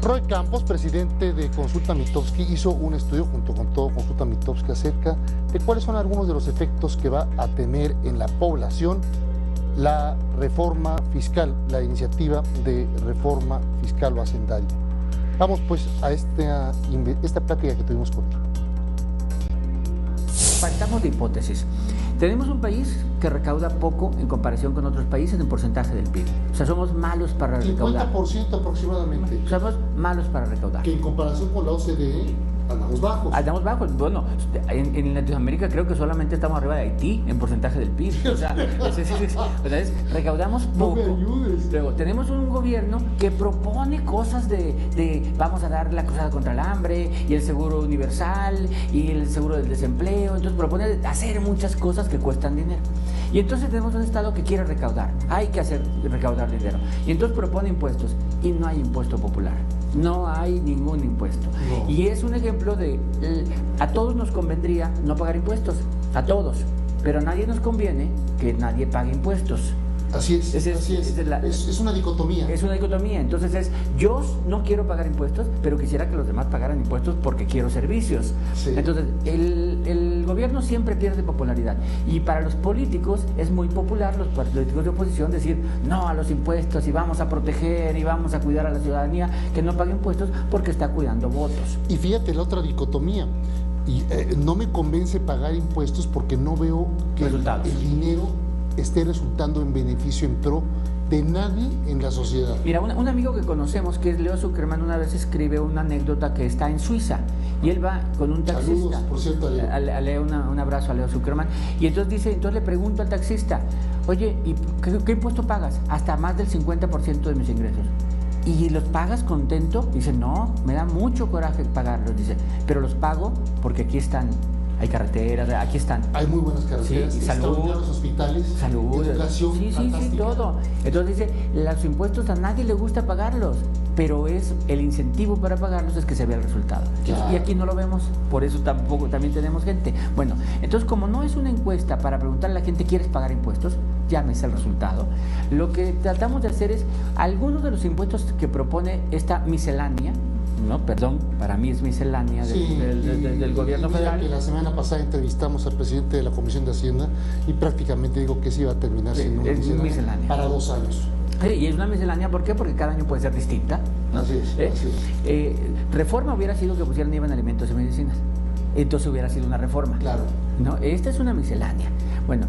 Roy Campos, presidente de Consulta Mitofsky, hizo un estudio junto con todo Consulta Mitofsky acerca de cuáles son algunos de los efectos que va a tener en la población la reforma fiscal, la iniciativa de reforma fiscal o hacendaria. Vamos pues a esta plática que tuvimos con él. Partamos de hipótesis. Tenemos un país que recauda poco en comparación con otros países en porcentaje del PIB. O sea, somos malos para recaudar. 50% aproximadamente. Somos malos para recaudar. Que en comparación con la OCDE andamos bajos. Andamos bajos. Bueno, en Latinoamérica creo que solamente estamos arriba de Haití en porcentaje del PIB. O sea, recaudamos poco. No me ayudes. Luego, tenemos un gobierno que propone cosas de vamos a dar la cruzada contra el hambre y el seguro universal y el seguro del desempleo. Entonces propone hacer muchas cosas que cuestan dinero. Y entonces tenemos un Estado que quiere recaudar. Hay que recaudar dinero. Y entonces propone impuestos. Y no hay impuesto popular. No hay ningún impuesto. No. Y es un ejemplo de, a todos nos convendría no pagar impuestos, a todos, pero a nadie nos conviene que nadie pague impuestos. Así es, es una dicotomía. Es una dicotomía, entonces yo no quiero pagar impuestos, pero quisiera que los demás pagaran impuestos porque quiero servicios. Sí. Entonces, el gobierno siempre pierde popularidad y para los políticos es muy popular, los políticos de oposición, decir no a los impuestos y vamos a proteger y vamos a cuidar a la ciudadanía que no pague impuestos porque está cuidando votos. Y fíjate la otra dicotomía. Y no me convence pagar impuestos porque no veo que el dinero esté resultando en beneficio en pro de nadie en la sociedad. Mira, un amigo que conocemos, que es Leo Zuckerman, una vez escribe una anécdota que está en Suiza y él va con un taxista. Saludos, por cierto, a Leo. Un abrazo a Leo Zuckerman. Y entonces le pregunto al taxista, oye, ¿y qué impuesto pagas? Hasta más del 50% de mis ingresos. ¿Y los pagas contento? Dice, no, me da mucho coraje pagarlos. Dice, pero los pago porque aquí están. Hay carreteras, aquí están. Hay muy buenas carreteras, sí, salud, hospitales, salud, educación, sí, todo. Entonces dice, los impuestos a nadie le gusta pagarlos, pero es el incentivo para pagarlos es que se vea el resultado. Claro. Y aquí no lo vemos, por eso también tenemos gente. Bueno, entonces como no es una encuesta para preguntarle a la gente, ¿quieres pagar impuestos? Llámese el resultado. Lo que tratamos de hacer es, algunos de los impuestos que propone esta miscelánea, no, perdón, para mí es miscelánea del gobierno federal. Que la semana pasada entrevistamos al presidente de la Comisión de Hacienda y prácticamente digo que se iba a terminar siendo una miscelánea para 2 años. Y es una miscelánea, ¿por qué? Porque cada año puede ser distinta. Así es. Reforma hubiera sido que pusieran IVA en alimentos y medicinas. Entonces hubiera sido una reforma. Claro. No, esta es una miscelánea. Bueno,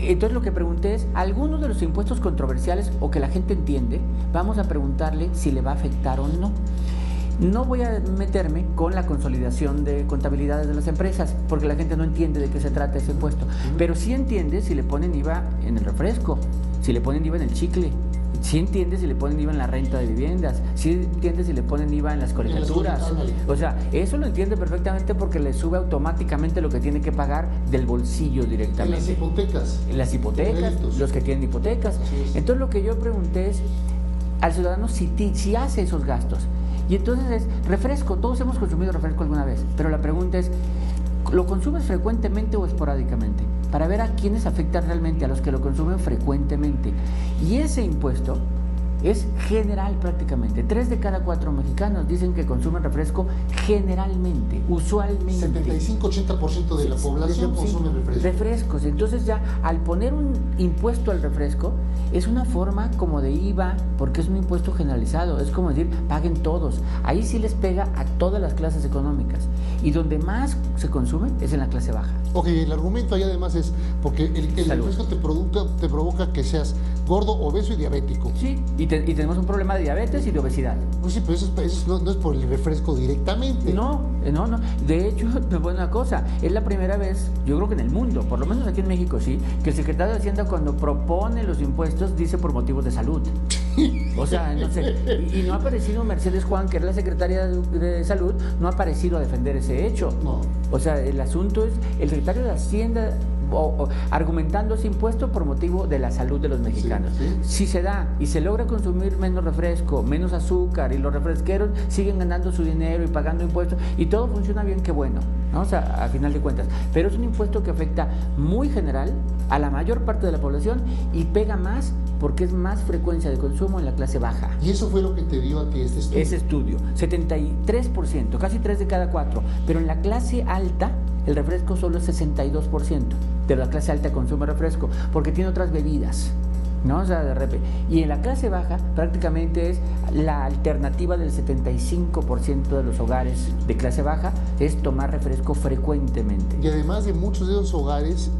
entonces lo que pregunté es, algunos de los impuestos controversiales o que la gente entiende, vamos a preguntarle si le va a afectar o no. No voy a meterme con la consolidación de contabilidades de las empresas, porque la gente no entiende de qué se trata ese impuesto, pero sí entiende si le ponen IVA en el refresco, si le ponen IVA en el chicle, sí entiende si le ponen IVA en la renta de viviendas, sí entiende si le ponen IVA en las colegiaturas. O sea, eso lo entiende perfectamente porque le sube automáticamente lo que tiene que pagar del bolsillo directamente. En las hipotecas. En las hipotecas, los que tienen hipotecas. Entonces lo que yo pregunté es al ciudadano si hace esos gastos. Y entonces es refresco, todos hemos consumido refresco alguna vez, pero la pregunta es, ¿lo consumes frecuentemente o esporádicamente? Para ver a quiénes afecta realmente, a los que lo consumen frecuentemente. Y ese impuesto es general prácticamente. 3 de cada 4 mexicanos dicen que consumen refresco generalmente, usualmente. 75-80% de la población consume refrescos. Entonces ya al poner un impuesto al refresco es una forma como de IVA, porque es un impuesto generalizado, es como decir, paguen todos. Ahí sí les pega a todas las clases económicas. Y donde más se consume es en la clase baja. Ok, el argumento ahí además es porque el refresco te provoca que seas gordo, obeso y diabético. Sí, y tenemos un problema de diabetes y de obesidad. Pues sí, pero eso no es por el refresco directamente. No. De hecho, una cosa, es la primera vez, yo creo que en el mundo, por lo menos aquí en México sí, que el secretario de Hacienda cuando propone los impuestos dice por motivos de salud. O sea, no sé, y no ha aparecido Mercedes Juan, que es la secretaria de Salud, no ha aparecido a defender ese hecho. No. O sea, el asunto es el secretario de Hacienda argumentando ese impuesto por motivo de la salud de los mexicanos. Si se da y se logra consumir menos refresco, menos azúcar y los refresqueros siguen ganando su dinero y pagando impuestos y todo funciona bien, qué bueno, ¿no? O sea, a final de cuentas. Pero es un impuesto que afecta muy general a la mayor parte de la población y pega más porque es más frecuencia de consumo en la clase baja. ¿Y eso fue lo que te dio a ti este estudio? Ese estudio, 73%, casi 3 de cada 4, pero en la clase alta el refresco solo es 62%, de la clase alta consume refresco, porque tiene otras bebidas, ¿no? O sea, de repente. Y en la clase baja prácticamente es la alternativa del 75% de los hogares de clase baja, es tomar refresco frecuentemente. Y además de muchos de esos hogares,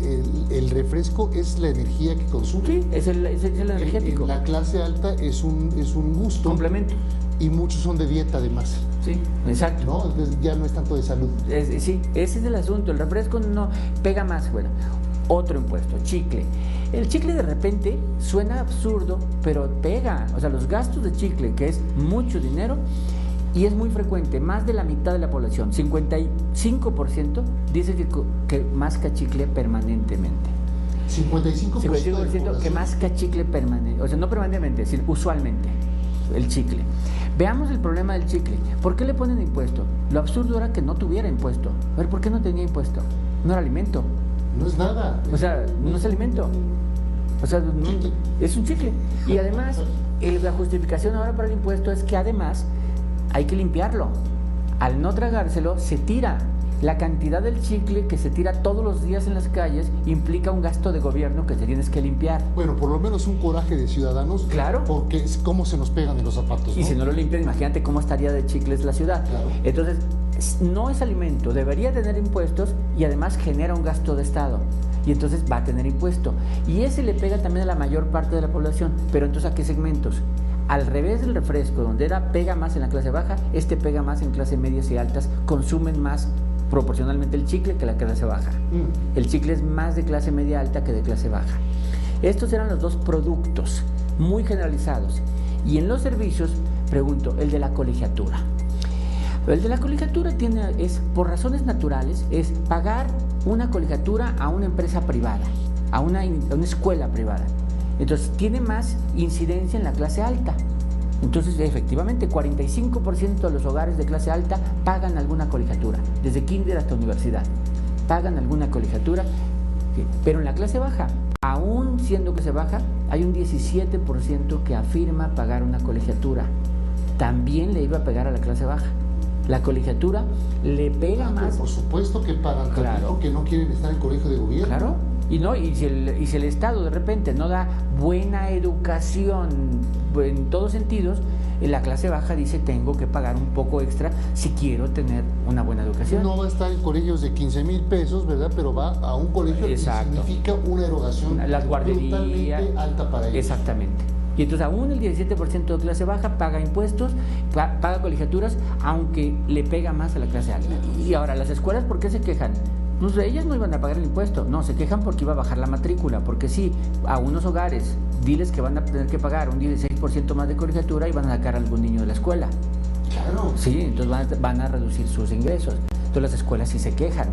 el refresco es la energía que consume. Sí, es el energético. La clase alta es un gusto. Complemento. Y muchos son de dieta además. Sí, exacto. ¿No? Entonces ya no es tanto de salud. Sí, ese es el asunto. El refresco no pega más. Bueno, otro impuesto, chicle. El chicle de repente suena absurdo, pero pega. O sea, los gastos de chicle, que es mucho dinero y es muy frecuente, más de la mitad de la población, 55%, dice que masca chicle permanentemente. 55% que masca chicle permanente, o sea, no permanentemente, sino usualmente, el chicle. Veamos el problema del chicle. ¿Por qué le ponen impuesto? Lo absurdo era que no tuviera impuesto. A ver, ¿por qué no tenía impuesto? No era alimento. No es nada. O sea, no es alimento. O sea, es un chicle. Y además, la justificación ahora para el impuesto es que además hay que limpiarlo. Al no tragárselo, se tira. La cantidad del chicle que se tira todos los días en las calles implica un gasto de gobierno que te tienes que limpiar. Bueno, por lo menos un coraje de ciudadanos. Claro. Porque es cómo se nos pegan en los zapatos, ¿no? Y si no lo limpian, imagínate cómo estaría de chicles la ciudad. Claro. Entonces, no es alimento, debería tener impuestos y además genera un gasto de Estado. Y entonces va a tener impuesto. Y ese le pega también a la mayor parte de la población. Pero entonces, ¿a qué segmentos? Al revés del refresco, donde pega más en la clase baja, pega más en clases medias y altas, consumen más proporcionalmente el chicle que la clase baja. El chicle es más de clase media alta que de clase baja. Estos eran los dos productos muy generalizados. Y en los servicios, pregunto, el de la colegiatura. El de la colegiatura es, por razones naturales, es pagar una colegiatura a una empresa privada, a una escuela privada. Entonces, tiene más incidencia en la clase alta. Entonces, efectivamente, 45% de los hogares de clase alta pagan alguna colegiatura, desde kinder hasta universidad. Pagan alguna colegiatura, pero en la clase baja, aún siendo clase baja, hay un 17% que afirma pagar una colegiatura. También le iba a pegar a la clase baja. La colegiatura le pega más. Por supuesto que pagan, claro, porque no quieren estar en colegio de gobierno. Claro. Y si el Estado de repente no da buena educación en todos sentidos, la clase baja dice tengo que pagar un poco extra si quiero tener una buena educación. No va a estar en colegios de 15,000 pesos, ¿verdad? Pero va a un colegio que significa una erogación brutalmente alta para ellos. Exactamente. Y entonces aún el 17% de clase baja paga impuestos, paga colegiaturas, aunque le pega más a la clase alta. Y ahora, las escuelas, ¿por qué se quejan? Pues ellas no iban a pagar el impuesto, no, se quejan porque iba a bajar la matrícula, porque sí, a unos hogares, diles que van a tener que pagar un 16% más de colegiatura y van a sacar a algún niño de la escuela. Claro. Sí, entonces van a reducir sus ingresos. Entonces las escuelas sí se quejan.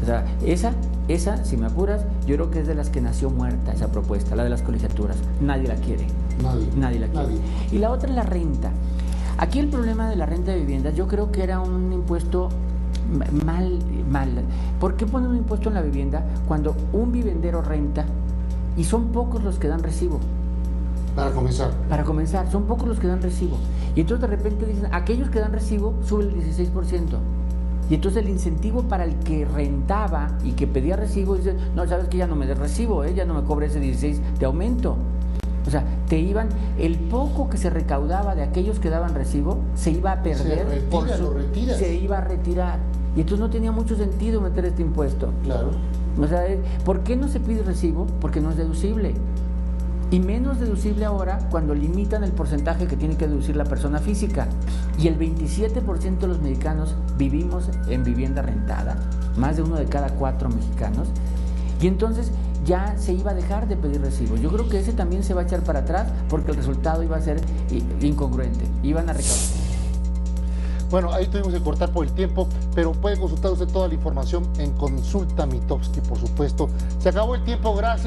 O sea, esa, si me apuras, yo creo que es de las que nació muerta esa propuesta, la de las colegiaturas. Nadie la quiere. Nadie la quiere. Y la otra es la renta. Aquí el problema de la renta de viviendas, yo creo que era un impuesto mal. ¿Por qué ponen un impuesto en la vivienda cuando un vivendero renta y son pocos los que dan recibo? Para comenzar, son pocos los que dan recibo. Y entonces de repente dicen, aquellos que dan recibo suben el 16%. Y entonces el incentivo para el que rentaba y que pedía recibo, dice, no, sabes que ya no me des recibo, ya no me cobre ese 16 de aumento. O sea, el poco que se recaudaba de aquellos que daban recibo, se iba a perder, se iba a retirar. Y entonces no tenía mucho sentido meter este impuesto. Claro. O sea, ¿por qué no se pide recibo? Porque no es deducible. Y menos deducible ahora cuando limitan el porcentaje que tiene que deducir la persona física. Y el 27% de los mexicanos vivimos en vivienda rentada, más de 1 de cada 4 mexicanos. Y entonces ya se iba a dejar de pedir recibos. Yo creo que ese también se va a echar para atrás porque el resultado iba a ser incongruente. Iban a recaudar. Bueno, ahí tuvimos que cortar por el tiempo, pero puede consultar usted toda la información en Consulta Mitofsky, por supuesto. Se acabó el tiempo, gracias.